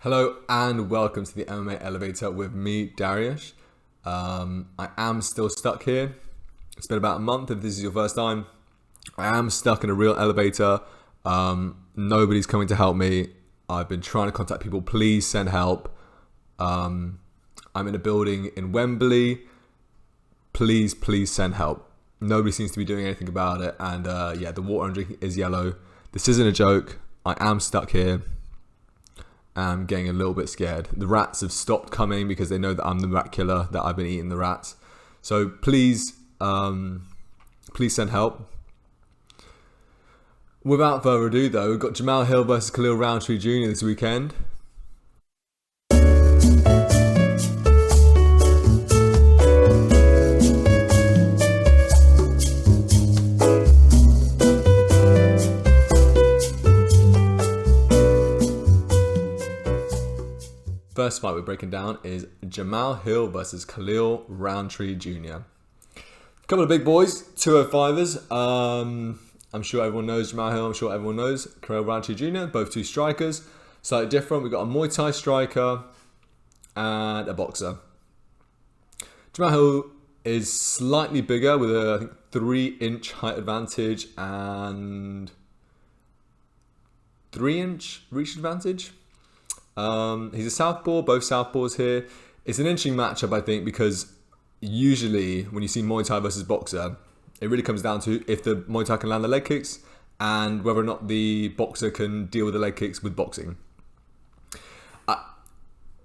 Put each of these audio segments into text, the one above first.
Hello and welcome to the MMA Elevator with me, Darius. I am still stuck here. It's been about a month if this is your first time. I am stuck in a real elevator. Nobody's coming to help me. I've been trying to contact people. Please send help. I'm in a building in Wembley. Please send help. Nobody seems to be doing anything about it. And yeah, the water I'm drinking is yellow. This isn't a joke. I am stuck here. I'm getting a little bit scared. The rats have stopped coming because they know that I'm the rat killer, that I've been eating the rats. So please send help. Without further ado though, we've got Jamal Hill versus Khalil Rountree Jr. this weekend. First fight we're breaking down is Jamal Hill versus Khalil Rountree Jr. A couple of big boys, 205ers. I'm sure everyone knows Jamal Hill. I'm sure everyone knows Khalil Rountree Jr. Both two strikers. Slightly different. We've got a Muay Thai striker and a boxer. Jamal Hill is slightly bigger with a, I think, 3-inch height advantage and 3-inch reach advantage. He's a southpaw, both southpaws here. It's an interesting matchup, I think, because usually when you see Muay Thai versus boxer, it really comes down to if the Muay Thai can land the leg kicks and whether or not the boxer can deal with the leg kicks with boxing.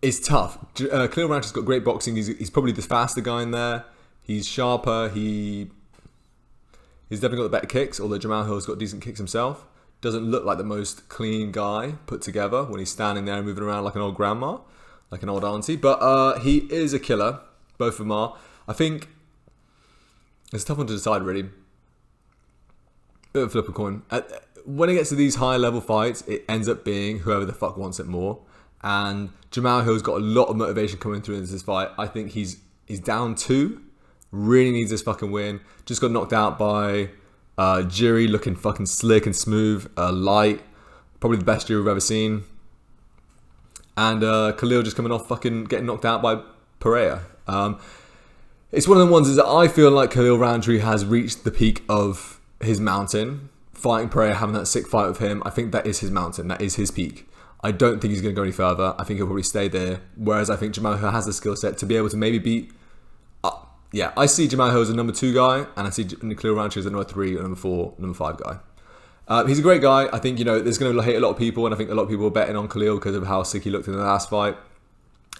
It's tough. Khalil Rountree got great boxing. He's probably the faster guy in there. He's sharper. He's definitely got the better kicks, although Jamal Hill's got decent kicks himself. Doesn't look like the most clean guy put together when he's standing there and moving around like an old grandma, like an old auntie. But he is a killer. Both of them are. I think it's a tough one to decide, really. Bit of a flip a coin. When it gets to these high level fights, it ends up being whoever the fuck wants it more. And Jamal Hill's got a lot of motivation coming through into this fight. I think he's down 2. Really needs this fucking win. Just got knocked out by Jiri, looking fucking slick and smooth, light, probably the best Jiri we've ever seen. And Khalil just coming off fucking getting knocked out by Pereira. It's one of the ones that I feel like Khalil Rountree has reached the peak of his mountain. Fighting Pereira, having that sick fight with him, I think that is his mountain, that is his peak. I don't think he's going to go any further. I think he'll probably stay there. Whereas I think Jamal Hill has the skill set to be able to maybe beat... Yeah, I see Jamal Hill as a number 2 guy, and I see Khalil Rountree as a number 3, or number 4, number 5 guy. He's a great guy. I think, there's going to hate a lot of people, and I think a lot of people are betting on Khalil because of how sick he looked in the last fight.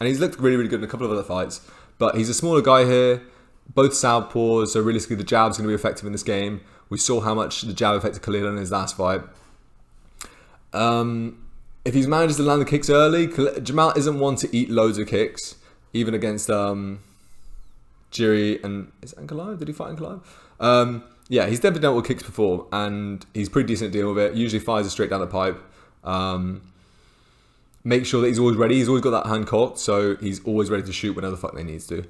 And he's looked really, really good in a couple of other fights. But he's a smaller guy here, both southpaws, so realistically the jab's going to be effective in this game. We saw how much the jab affected Khalil in his last fight. If he's managed to land the kicks early, Jamal isn't one to eat loads of kicks, even against... Jiri and is Ankalaev? Did he fight Ankalaev? Yeah, he's definitely dealt with kicks before, and he's pretty decent at dealing with it. Usually fires it straight down the pipe. Make sure that he's always ready. He's always got that hand cocked, so he's always ready to shoot whenever the fuck they needs to.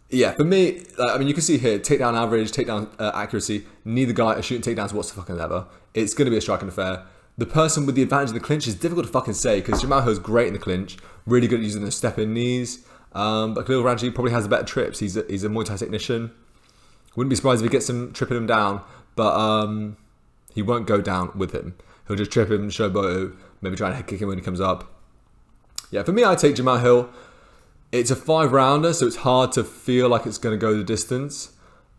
Yeah, for me, you can see here, takedown average, takedown accuracy. Neither guy are shooting takedowns whatsoever. It's going to be a striking affair. The person with the advantage in the clinch is difficult to fucking say because Jamal Hill's great in the clinch, really good at using the step-in knees. But Khalil Rountree probably has the better trips. He's a Muay Thai technician. Wouldn't be surprised if he gets him tripping him down, but he won't go down with him. He'll just trip him, showboat, maybe try and head kick him when he comes up. Yeah, for me, I take Jamal Hill. It's a 5-rounder, so it's hard to feel like it's going to go the distance.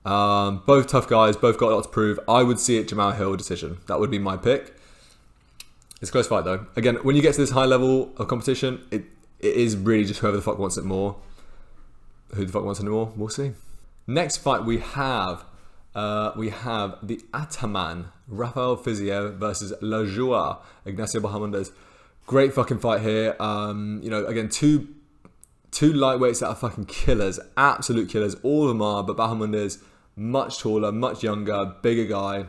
Both tough guys, both got a lot to prove. I would see it Jamal Hill decision. That would be my pick. It's a close fight though. Again, when you get to this high level of competition, it is really just whoever the fuck wants it more. Who the fuck wants it more? We'll see. Next fight we have the Ataman, Rafael Fiziev versus La Joie, Ignacio Bahamondes. Great fucking fight here. Again, two lightweights that are fucking killers, absolute killers. All of them are, but Bahamondes much taller, much younger, bigger guy.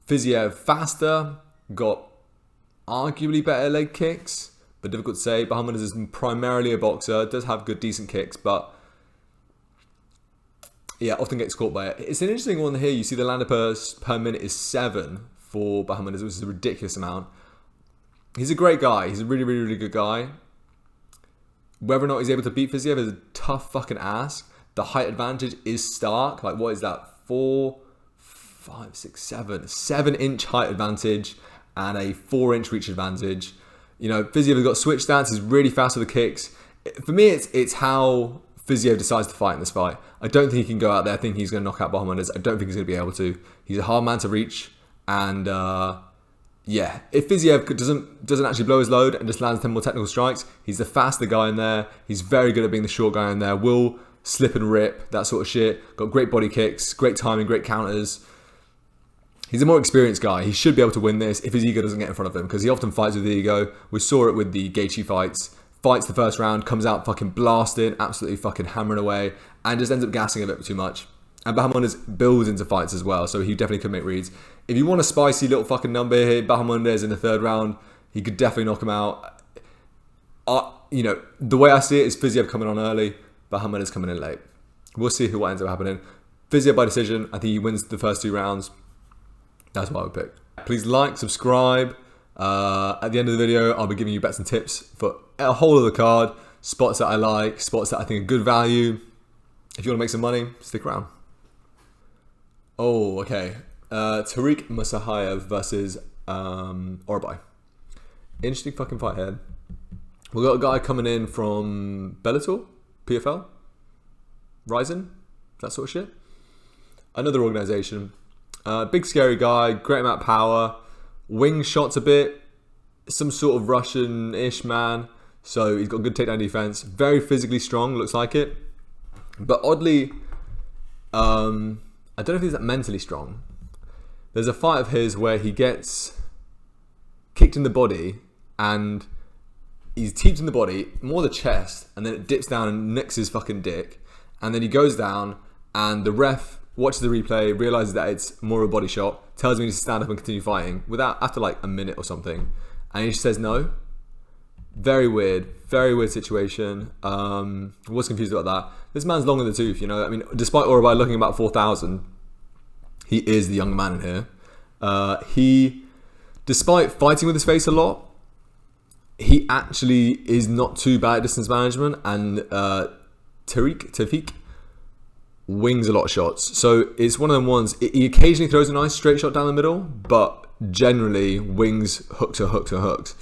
Fiziev faster, got arguably better leg kicks. But difficult to say. Bahamondes is primarily a boxer. Does have good, decent kicks, but yeah, often gets caught by it. It's an interesting one here. You see the lander per minute is 7 for Bahamondes, which is a ridiculous amount. He's a great guy. He's a really, really, really good guy. Whether or not he's able to beat Fiziev is a tough fucking ask. The height advantage is stark. Like, what is that? 4, 5, 6, 7. 7-inch height advantage and a 4-inch reach advantage. You know, Fiziev has got switch stance. He's really fast with the kicks. For me, it's how Fiziev decides to fight in this fight. I don't think he can go out there thinking he's going to knock out Bahamondes. I don't think he's going to be able to. He's a hard man to reach. And, yeah, if Fiziev doesn't actually blow his load and just lands 10 more technical strikes, he's the faster guy in there. He's very good at being the short guy in there. Will slip and rip, that sort of shit. Got great body kicks, great timing, great counters. He's a more experienced guy. He should be able to win this if his ego doesn't get in front of him, because he often fights with the ego. We saw it with the Gaethje fights. Fights the first round, comes out fucking blasting, absolutely fucking hammering away, and just ends up gassing a bit too much. And Bahamondes builds into fights as well, so he definitely could make reads. If you want a spicy little fucking number here, Bahamondes in the third round, he could definitely knock him out. You know, the way I see it is Fiziev coming on early, Bahamondes coming in late. We'll see what ends up happening. Fiziev by decision. I think he wins the first 2 rounds. That's what I would pick. Please like, subscribe. At the end of the video, I'll be giving you bets and tips for a whole of the card. Spots that I like, spots that I think are good value. If you want to make some money, stick around. Oh, okay. Tariq Musahayev versus Orolbai. Interesting fucking fight here. We've got a guy coming in from Bellator, PFL, Ryzen, that sort of shit. Another organization. Big scary guy, great amount of power, wing shots a bit, some sort of Russian-ish man. So he's got good takedown defense, very physically strong, looks like it. But oddly, I don't know if he's that mentally strong. There's a fight of his where he gets kicked in the body and he's teeped in the body, more the chest, and then it dips down and nicks his fucking dick. And then he goes down and the ref watches the replay, realizes that it's more of a body shot, tells him he needs to stand up and continue fighting after like a minute or something. And he just says no. Very weird situation. Was confused about that. This man's long in the tooth, you know. I mean, despite Orolbai looking about 4,000, he is the younger man in here. He, despite fighting with his face a lot, he actually is not too bad at distance management. And Tafiq wings a lot of shots. So it's one of them ones, he occasionally throws a nice straight shot down the middle, but generally wings hooks or hooks or hooks.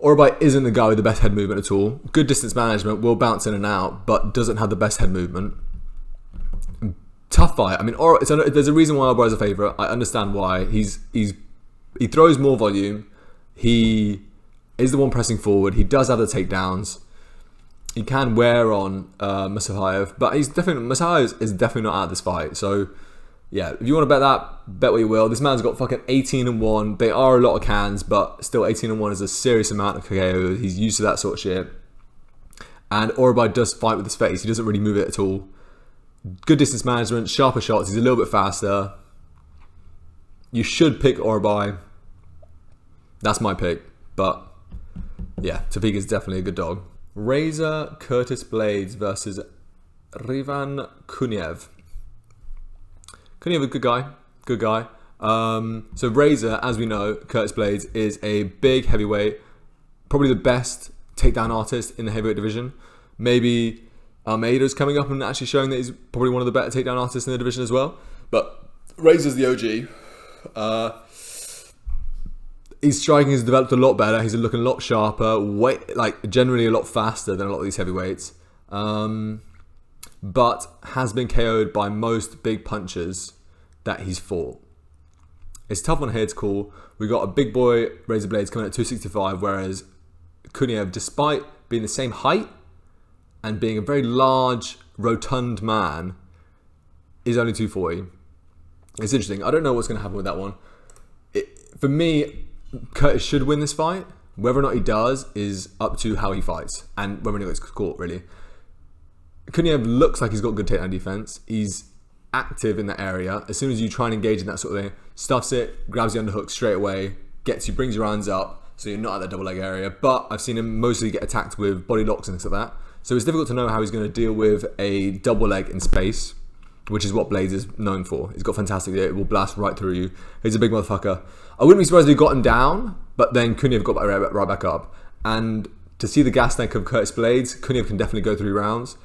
Orolbai isn't the guy with the best head movement at all. Good distance management, will bounce in and out, but doesn't have the best head movement. Tough fight. I mean, there's a reason why Orolbai's a favourite. I understand why. He throws more volume. He is the one pressing forward. He does have the takedowns. He can wear on Musahayev, but Musahayev is definitely not out of this fight. So yeah, if you want to bet that, bet what you will. This man's got fucking 18-1. They are a lot of cans, but still 18-1 is a serious amount of KO. He's used to that sort of shit. And Orolbai does fight with his face. He doesn't really move it at all. Good distance management, sharper shots. He's a little bit faster. You should pick Orolbai. That's my pick. But yeah, Tafiq is definitely a good dog. Razor Curtis Blaydes versus Rivan Kuniev. Kuniev, a good guy. So Razor, as we know, Curtis Blaydes is a big heavyweight, probably the best takedown artist in the heavyweight division. Maybe Almeida's coming up and actually showing that he's probably one of the better takedown artists in the division as well. But Razor's the OG. His striking has developed a lot better. He's looking a lot sharper, generally a lot faster than a lot of these heavyweights. But has been KO'd by most big punchers that he's fought. It's tough on here to call. We got a big boy Razor Blaydes coming at 265, whereas Kuniev, despite being the same height and being a very large, rotund man, is only 240. It's interesting. I don't know what's going to happen with that one. For me, Curtis should win this fight. Whether or not he does is up to how he fights and whether or not he gets caught, really. Kuniev looks like he's got good takedown defense. He's active in that area. As soon as you try and engage in that sort of thing, stuffs it, grabs the underhook straight away, brings your hands up, so you're not at that double leg area. But I've seen him mostly get attacked with body locks and things like that. So it's difficult to know how he's going to deal with a double leg in space. which is what Blaydes is known for. He's got fantastic, it will blast right through you. He's a big motherfucker. I wouldn't be surprised if he got him down, but then Kuniev got right back up. And to see the gas tank of Curtis Blaydes, Kuniev can definitely go 3 rounds.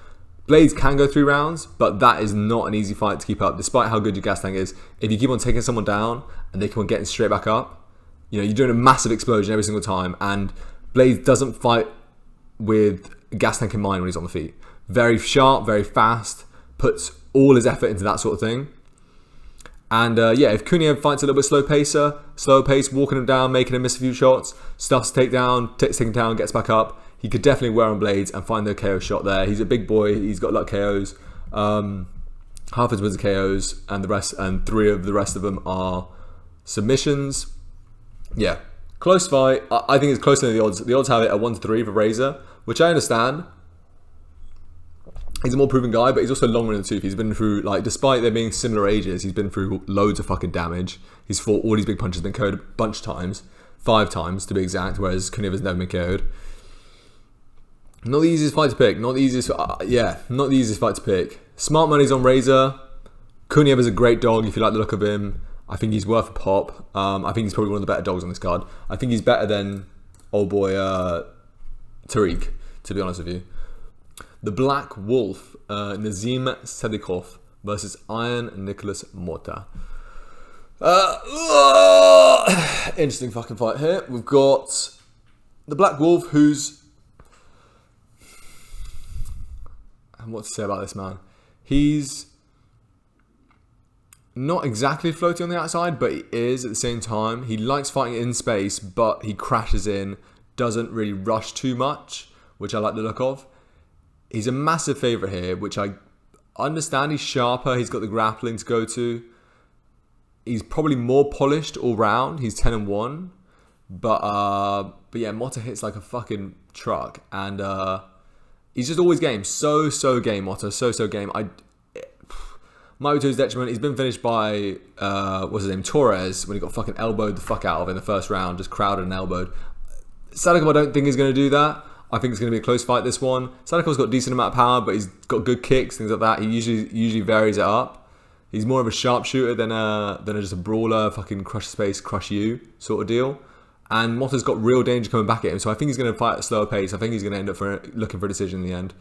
Blaydes can go 3 rounds, but that is not an easy fight to keep up, despite how good your gas tank is. If you keep on taking someone down and they keep on getting straight back up, you know, you're doing a massive explosion every single time. And Blaydes doesn't fight with a gas tank in mind when he's on the feet. Very sharp, very fast, puts all his effort into that sort of thing. And yeah, if Kuniev fights a little bit slow pace, walking him down, making him miss a few shots, stuffs takedown, takes him down, gets back up, he could definitely wear on Blaydes and find the KO shot there. He's a big boy. He's got a lot of KOs. Half his wins are KOs, and the rest, and 3 of the rest of them are submissions. Yeah, close fight. I think it's closer than the odds. The odds have it at 1-3 for Razor, which I understand. He's a more proven guy, but he's also longer in the tooth. He's been through, like, despite there being similar ages, he's been through loads of fucking damage. He's fought all these big punches, been KO'd a bunch of times, 5 times to be exact, whereas Kuniev has never been KO'd. Not the easiest fight to pick. Not the easiest fight to pick. Smart money's on Razor. Kuniev is a great dog if you like the look of him. I think he's worth a pop. I think he's probably one of the better dogs on this card. I think he's better than old boy Tafiq, to be honest with you. The Black Wolf, Nazim Sadykov versus Iron Nicholas Motta. Interesting fucking fight here. We've got the Black Wolf, who's... what to say about this man? He's not exactly floating on the outside, but he is at the same time. He likes fighting in space, but he crashes in, doesn't really rush too much, which I like the look of. He's a massive favourite here, which I understand. He's sharper, he's got the grappling to go to. He's probably more polished all round. He's 10-1. But yeah, Motta hits like a fucking truck, and he's just always game. So game, Motta. So game. Might be to his detriment. He's been finished by, what's his name, Torres, when he got fucking elbowed the fuck out of in the first round. Just crowded and elbowed. Sadykov, I don't think he's going to do that. I think it's going to be a close fight, this one. Sadakov's got a decent amount of power, but he's got good kicks, things like that. He usually varies it up. He's more of a sharpshooter than just a brawler, fucking crush space, crush you sort of deal. And Motta's got real danger coming back at him, so I think he's going to fight at a slower pace. I think he's going to end up looking for a decision in the end.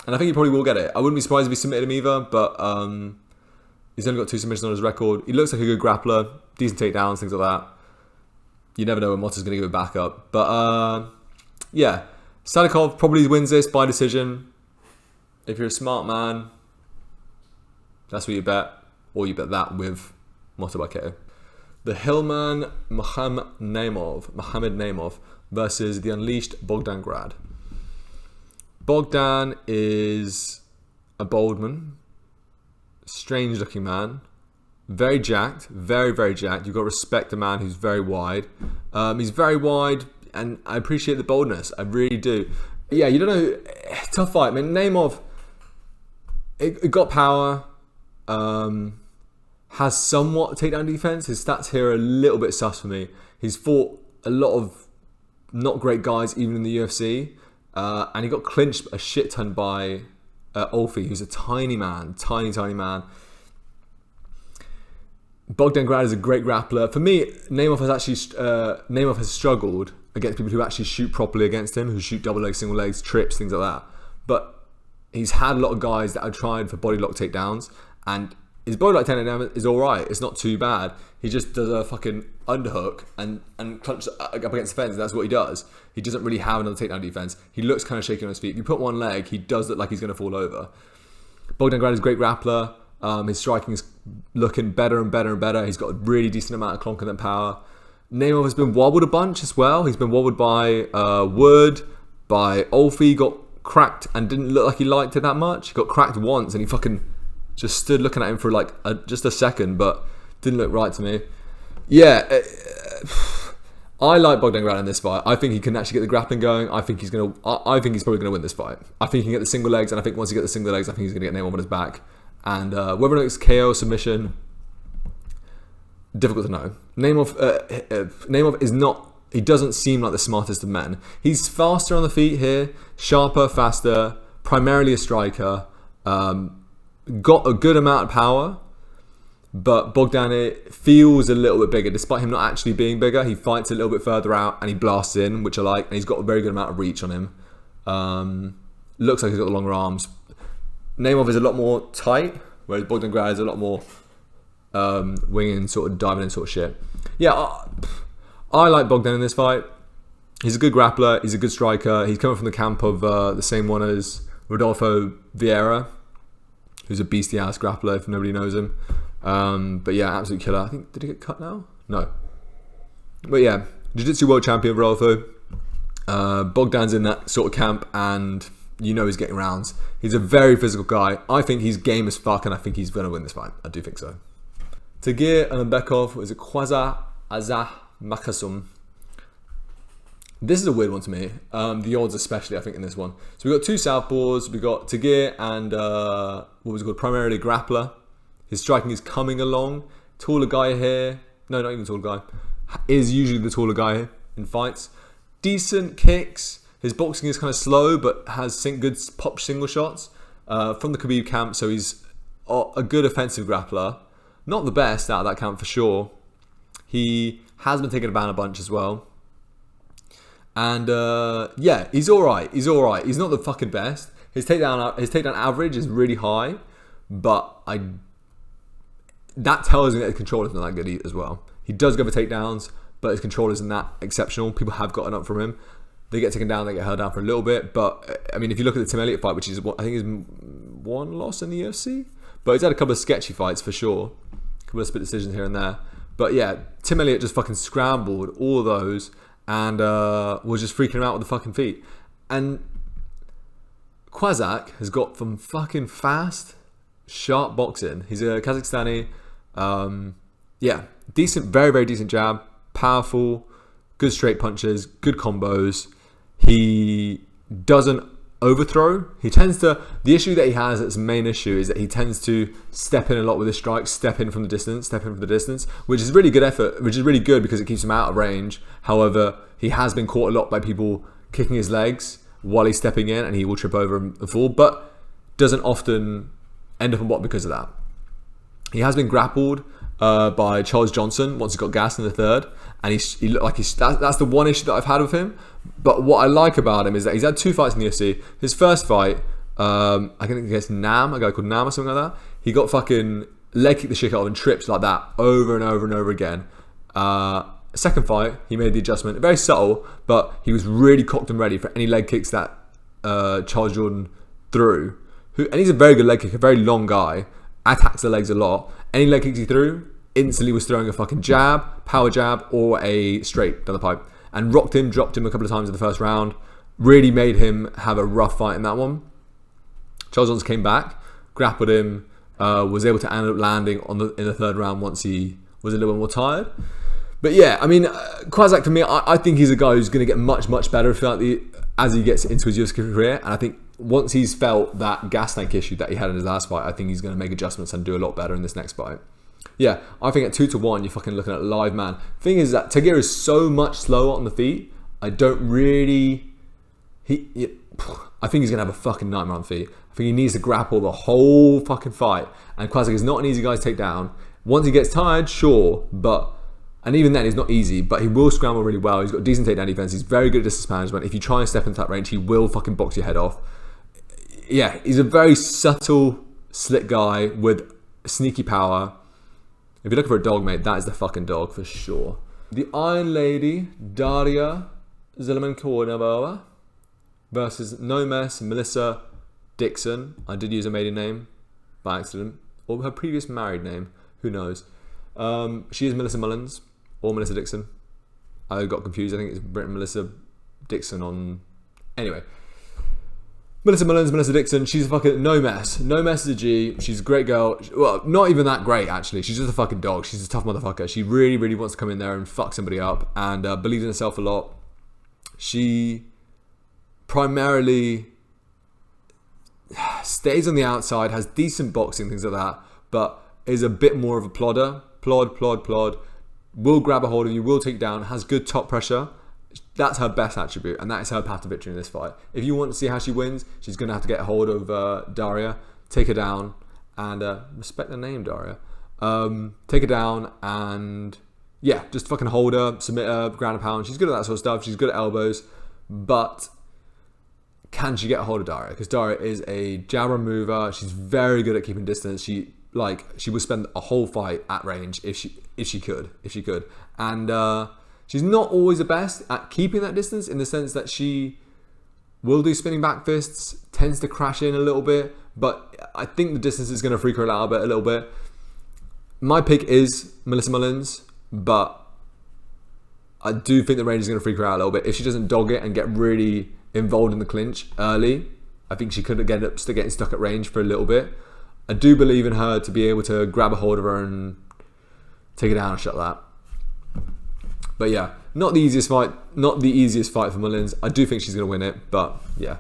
And I think he probably will get it. I wouldn't be surprised if he submitted him either, but he's only got 2 submissions on his record. He looks like a good grappler, decent takedowns, things like that. You never know when Motta's going to give it back up. But yeah, Sadykov probably wins this by decision. If you're a smart man, that's what you bet. Or you bet that with Motta by KO. The Hillman Mohamed Naimov versus the Unleashed Bogdan Grad. Bogdan is a bold man, strange looking man, very jacked, very jacked. You've got to respect a man who's very wide. He's very wide, and I appreciate the boldness. I really do. Yeah, you don't know. Tough fight. I mean, Naimov, it got power. Has somewhat takedown defense. His stats here are a little bit sus for me. He's fought a lot of not great guys, even in the UFC. And he got clinched a shit ton by Olfi, who's a tiny man. Tiny man. Bogdan Grad is a great grappler. For me, Naimov has struggled against people who actually shoot properly against him, who shoot double legs, single legs, trips, things like that. But he's had a lot of guys that have tried for body lock takedowns, and his body lock takedown is alright. It's not too bad. He just does a fucking underhook and clutches up against the fence, and that's what he does. He doesn't really have another takedown defense. He looks kind of shaky on his feet. If you put one leg, he does look like he's going to fall over. Bogdan Grad is a great grappler. His striking is looking better and better. He's got a really decent amount of clonker and power. Naimov has been wobbled a bunch as well. He's been wobbled by Wood, by Olfi. Got cracked and didn't look like he liked it that much. He got cracked once and he fucking just stood looking at him for like just a second, but didn't look right to me. Yeah, I like Bogdan Grad in this fight. I think he can actually get the grappling going. I think he's probably gonna win this fight. I think he can get the single legs, and I think once he gets the single legs, I think he's gonna get Naimov on his back. And whether or not it's KO submission, difficult to know. Naimov is not. He doesn't seem like the smartest of men. He's faster on the feet here, sharper, faster. Primarily a striker. got a good amount of power, but Bogdan feels a little bit bigger. Despite him not actually being bigger, he fights a little bit further out and he blasts in, which I like. And he's got a very good amount of reach on him. Looks like he's got the longer arms. Naimov is a lot more tight, whereas Bogdan Grad is a lot more winging, sort of diving in sort of shit. Yeah, I like Bogdan in this fight. He's a good grappler. He's a good striker. He's coming from the camp of the same one as Rodolfo Vieira, who's a beastie-ass grappler if nobody knows him. But yeah, absolute killer. I think, did he get cut now? No. But yeah, Jiu-Jitsu world champion Rodolfo. Bogdan's in that sort of camp, and you know he's getting rounds. He's a very physical guy. I think he's game as fuck, and I think he's going to win this fight. I do think so. Tagir Ulanbekov was a Quaza Azah Maksun. This is a weird one to me. The odds especially, I think, in this one. So we've got two southpaws. We've got Tagir and what was it called? Primarily grappler. His striking is coming along. Taller guy here. No, not even taller guy. Is usually the taller guy in fights. Decent kicks. His boxing is kind of slow, but has good pop single shots from the Khabib camp. So he's a good offensive grappler. Not the best out of that camp for sure. He has been taking a ban a bunch as well. And yeah, he's alright. He's alright. He's not the fucking best. His takedown average is really high, but that tells me that his control isn't that good as well. He does go for takedowns, but his control isn't that exceptional. People have gotten up from him. They get taken down, they get held down for a little bit. But I mean, if you look at the Tim Elliott fight, which is I think is one loss in the UFC, but he's had a couple of sketchy fights for sure, a couple of split decisions here and there. But yeah, Tim Elliott just fucking scrambled all of those and was just freaking him out with the fucking feet. And Quazak has got some fucking fast, sharp boxing. He's a Kazakhstani. Yeah, decent, very, very decent jab. Powerful, good straight punches, good combos. He doesn't overthrow. He tends to, the issue that he has, its main issue, is that he tends to step in a lot with his strikes, step in from the distance, which is really good effort, which is really good because it keeps him out of range. However, he has been caught a lot by people kicking his legs while he's stepping in, and he will trip over and fall, but doesn't often end up on what because of that. He has been grappled by Charles Johnson once he got gassed in the third, and he looked like that's the one issue that I've had with him. But what I like about him is that he's had two fights in the UFC. His first fight, I think against Nam, a guy called Nam or something like that, he got fucking leg kicked the shit out of and tripped like that over and over and over again. Second fight, he made the adjustment, very subtle, but he was really cocked and ready for any leg kicks that Charles Jordan threw. And he's a very good leg kicker, a very long guy, attacks the legs a lot. Any leg kicks he threw, instantly was throwing a fucking jab, power jab, or a straight down the pipe. And rocked him, dropped him a couple of times in the first round. Really made him have a rough fight in that one. Charles Johnson came back, grappled him, was able to end up landing in the third round once he was a little bit more tired. But yeah, I mean, Quazak for me, I think he's a guy who's going to get much, much better as he gets into his UFC career. And I think once he's felt that gas tank issue that he had in his last fight, I think he's going to make adjustments and do a lot better in this next fight. Yeah, I think at 2-1, you're fucking looking at a live man. Thing is that Tagir is so much slower on the feet. I don't really... I think he's going to have a fucking nightmare on the feet. I think he needs to grapple the whole fucking fight. And Quazak is not an easy guy to take down. Once he gets tired, sure, but... And even then, he's not easy, but he will scramble really well. He's got decent takedown defense. He's very good at distance management. If you try and step into that range, he will fucking box your head off. Yeah, he's a very subtle, slick guy with sneaky power. If you're looking for a dog, mate, that is the fucking dog for sure. The Iron Lady, Daria Zhelezniakova versus No Mess Melissa Dixon. I did use a maiden name by accident. Or her previous married name. Who knows? She is Melissa Mullins. Or Melissa Dixon. I got confused. I think it's written Melissa Dixon on... Anyway. Melissa Mullins, Melissa Dixon. She's a fucking no mess. No mess is a G. She's a great girl. Well, not even that great, actually. She's just a fucking dog. She's a tough motherfucker. She really, really wants to come in there and fuck somebody up. And believes in herself a lot. She primarily stays on the outside. Has decent boxing, things like that. But is a bit more of a plodder. Plod. Will grab a hold of you, will take down, has good top pressure. That's her best attribute, and that is her path to victory in this fight. If you want to see how she wins, she's going to have to get a hold of Daria, take her down, and respect the name, Daria. Take her down and yeah, just fucking hold her, submit her, ground and pound. She's good at that sort of stuff. She's good at elbows, but can she get a hold of Daria? Because Daria is a jabber mover. She's very good at keeping distance. She would spend a whole fight at range if she could. And she's not always the best at keeping that distance, in the sense that she will do spinning back fists, tends to crash in a little bit, but I think the distance is going to freak her out a little bit. My pick is Melissa Mullins, but I do think the range is going to freak her out a little bit. If she doesn't dog it and get really involved in the clinch early, I think she could end up getting stuck at range for a little bit. I do believe in her to be able to grab a hold of her and take her down and shut that. But yeah, not the easiest fight for Mullins. I do think she's going to win it, but yeah.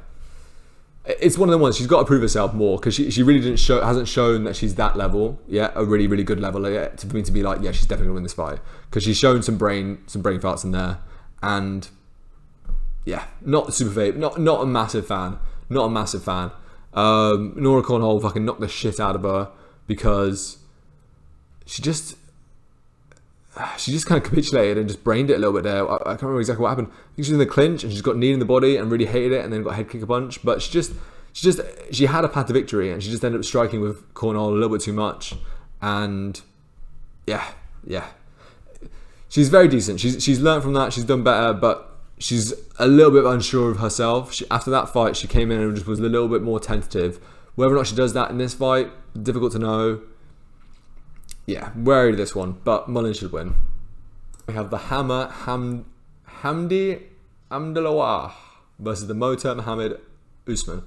It's one of the ones she's got to prove herself more, because she really hasn't shown that she's that level yet, a really, really good level yet, for me to be like, yeah, she's definitely going to win this fight, because she's shown some brain farts in there, and yeah, not super favorite, not a massive fan. Nora Cornhole fucking knocked the shit out of her, because she just kind of capitulated and just brained it a little bit there. I can't remember exactly what happened. I think she's in the clinch and she's got knee in the body and really hated it, and then got head kick a punch. But she had a path to victory, and she just ended up striking with Cornhole a little bit too much. And yeah. She's very decent. She's learned from that. She's done better, but she's a little bit unsure of herself. After that fight, she came in and just was a little bit more tentative. Whether or not she does that in this fight, difficult to know. Yeah, wary of this one, but Mullins should win. We have the Hammer Hamdy Amdalawa versus the Motta Mohammed Usman.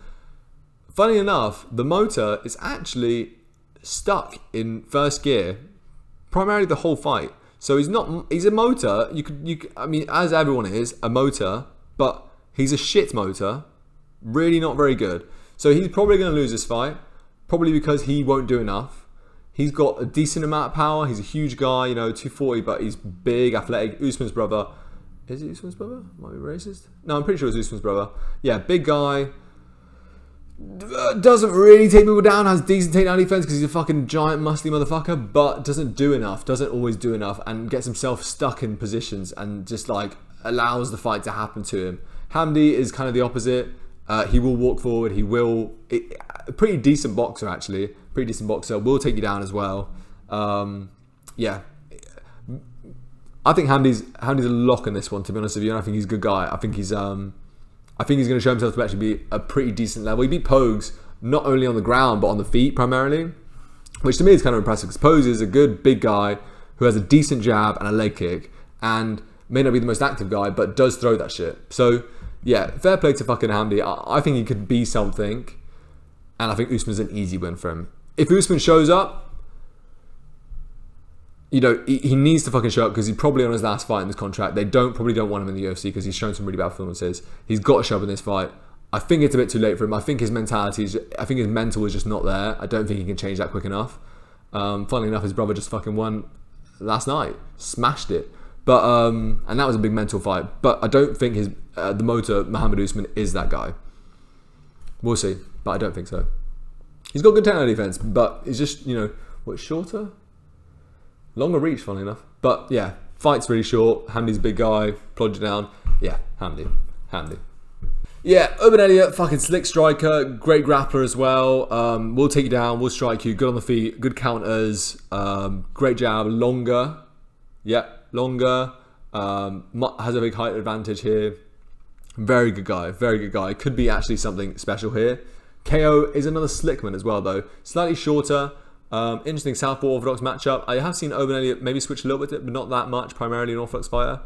Funny enough, the Motta is actually stuck in first gear primarily the whole fight. So he's a Motta. I mean, as everyone is a Motta, but he's a shit Motta, really not very good. So he's probably going to lose this fight, probably because he won't do enough. He's got a decent amount of power. He's a huge guy, 240, but he's big, athletic. Usman's brother. Is it Usman's brother? Might be racist. No, I'm pretty sure it's Usman's brother. Yeah, big guy. Doesn't really take people down. Has decent takedown defense because he's a fucking giant, muscly motherfucker, but doesn't do enough. Doesn't always do enough, and gets himself stuck in positions and just allows the fight to happen to him. Hamdy is kind of the opposite. He will walk forward. A pretty decent boxer, actually. Pretty decent boxer. Will take you down as well. Yeah. I think Hamdy's a lock in this one, to be honest with you. And I think he's a good guy. I think he's going to show himself to actually be a pretty decent level. He beat Pogues not only on the ground, but on the feet primarily, which to me is kind of impressive, because Pogues is a good big guy who has a decent jab and a leg kick, and may not be the most active guy, but does throw that shit. So yeah, fair play to fucking Hamdy. I think he could be something, and I think Usman's an easy win for him. If Usman shows up, he needs to fucking show up, because he's probably on his last fight in this contract. They probably don't want him in the UFC because he's shown some really bad performances. He's got to show up in this fight. I think it's a bit too late for him. I think his mental is just not there. I don't think he can change that quick enough. Funnily enough, his brother just fucking won last night, smashed it. But and that was a big mental fight. But I don't think the Motta Mohammed Usman is that guy. We'll see, but I don't think so. He's got good takedown defense, but he's just shorter, longer reach, funnily enough. But yeah, fight's really short. Hamdy's a big guy, plod you down. Yeah, Hamdy. Yeah, Oban Elliott, fucking slick striker, great grappler as well. We'll take you down, we'll strike you, good on the feet, good counters, great jab, longer. Yeah, longer. Has a big height advantage here. Very good guy. Could be actually something special here. KO is another slickman as well, though. Slightly shorter. Interesting southpaw orthodox matchup. I have seen Oban Elliott maybe switch a little bit, but not that much. Primarily an orthodox fighter.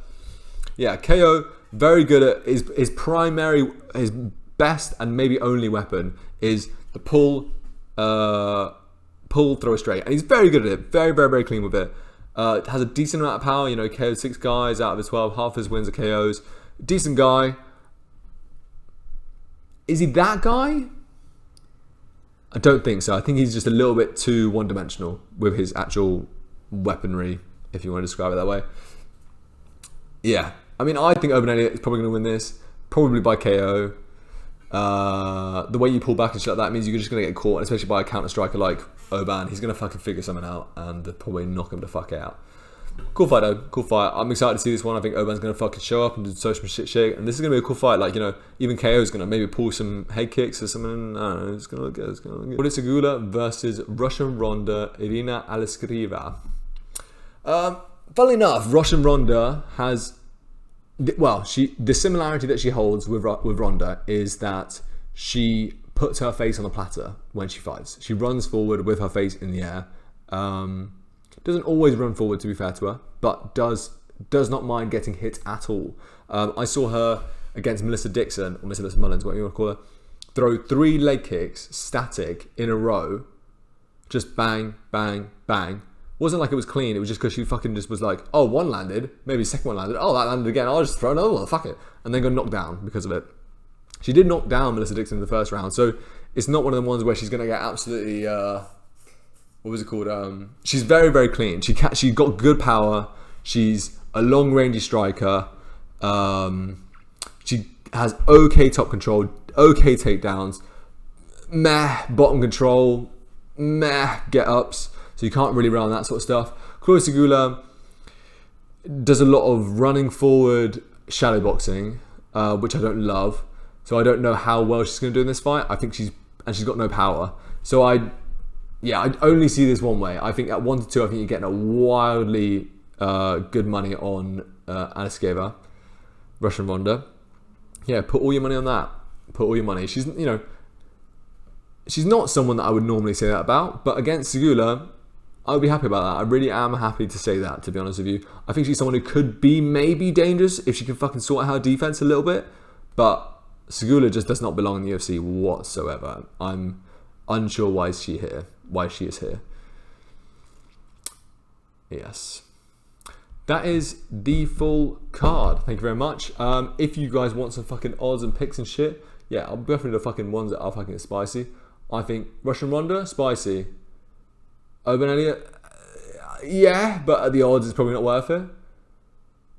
Yeah, KO very good at his best and maybe only weapon is the pull throw straight, and he's very good at it. Very, very, very clean with it. Has a decent amount of power. KO'd 6 guys out of his 12. Half his wins are KOs. Decent guy. Is he that guy? I don't think so. I think he's just a little bit too one-dimensional with his actual weaponry, if you want to describe it that way. Yeah. I mean, I think Oban Elliott is probably going to win this. Probably by KO. The way you pull back and shit like that means you're just going to get caught, especially by a counter striker like Oban. He's going to fucking figure something out and probably knock him the fuck out. Cool fight though, cool fight. I'm excited to see this one. I think Oban's going to fucking show up and do some shit, and this is going to be a cool fight. Like, you know, even KO is going to maybe pull some head kicks or something. I don't know, it's going to look good. It's going to look good. Sygula versus Russian Ronda, Irina Aleskriva. Funnily enough, Russian Ronda has, well, the similarity that she holds with Ronda is that she puts her face on the platter when she fights. She runs forward with her face in the air. Doesn't always run forward, to be fair to her, but does not mind getting hit at all. I saw her against Melissa Dixon, or Melissa Mullins, what you want to call her, throw 3 leg kicks static in a row, just bang, bang, bang. Wasn't like it was clean, it was just because she fucking just was like, oh, one landed, maybe the second one landed, oh, that landed again, I'll just throw another one, fuck it. And then got knocked down because of it. She did knock down Melissa Dixon in the first round, so it's not one of the ones where she's going to get absolutely, what was it called? She's very, very clean. She got good power. She's a long-range striker. She has okay top control, okay takedowns, meh bottom control, meh get-ups. So you can't really rely on that sort of stuff. Sygula does a lot of running forward, shadow boxing, which I don't love. So I don't know how well she's going to do in this fight. I think she's got no power. So I only see this one way. I think at 1 to 2, I think you're getting a wildly good money on Aleskriva, Russian Ronda. Yeah, put all your money on that. Put all your money. She's, you know, she's not someone that I would normally say that about, but against Sygula, I would be happy about that. I really am happy to say that, to be honest with you. I think she's someone who could be maybe dangerous if she can fucking sort out her defense a little bit, but Sygula just does not belong in the UFC whatsoever. I'm unsure why she is here. Yes. That is the full card. Thank you very much. If you guys want some fucking odds and picks and shit, yeah, I'll go through the fucking ones that are fucking spicy. I think Russian Ronda, spicy. Oban Elliott, yeah, but at the odds it's probably not worth it.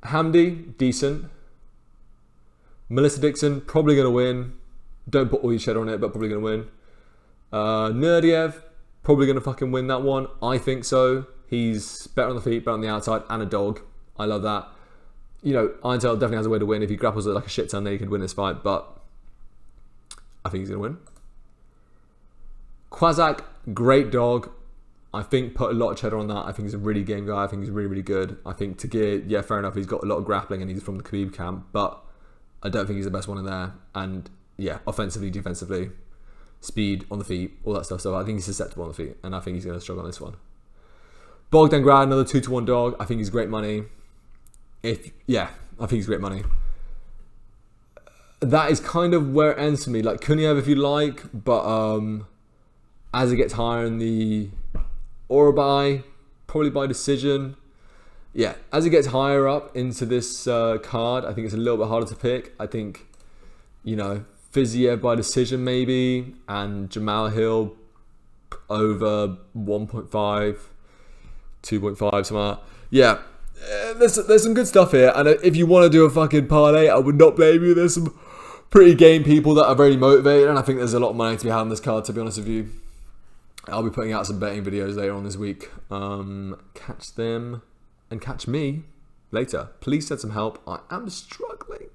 Hamdy, decent. Melissa Dixon, probably going to win. Don't put all your cheddar on it, but probably going to win. Nerdiev, probably going to fucking win that one. I think so. He's better on the feet, better on the outside, and a dog. I love that. You know, Untitled definitely has a way to win. If he grapples it like a shit ton, then he could win this fight, but I think he's going to win. Quazak, great dog. I think put a lot of cheddar on that. I think he's a really game guy. I think he's really, really good. I think Tafiq, yeah, fair enough. He's got a lot of grappling and he's from the Khabib camp, but I don't think he's the best one in there. And yeah, offensively, defensively, speed on the feet, all that stuff. So I think he's susceptible on the feet, and I think he's going to struggle on this one. Bogdan Grad, another 2-1 dog. I think he's great money. I think he's great money. That is kind of where it ends for me. Like Kuniev, if you like, but as it gets higher in the Orolbai, probably by decision. Yeah, as it gets higher up into this card, I think it's a little bit harder to pick. I think, you know, Fiziev by decision maybe, and Jamal Hill over 1.5, 2.5, something like that. Yeah, there's some good stuff here. And if you want to do a fucking parlay, I would not blame you. There's some pretty game people that are very motivated, and I think there's a lot of money to be had on this card, to be honest with you. I'll be putting out some betting videos later on this week. Catch them and catch me later. Please send some help. I am struggling.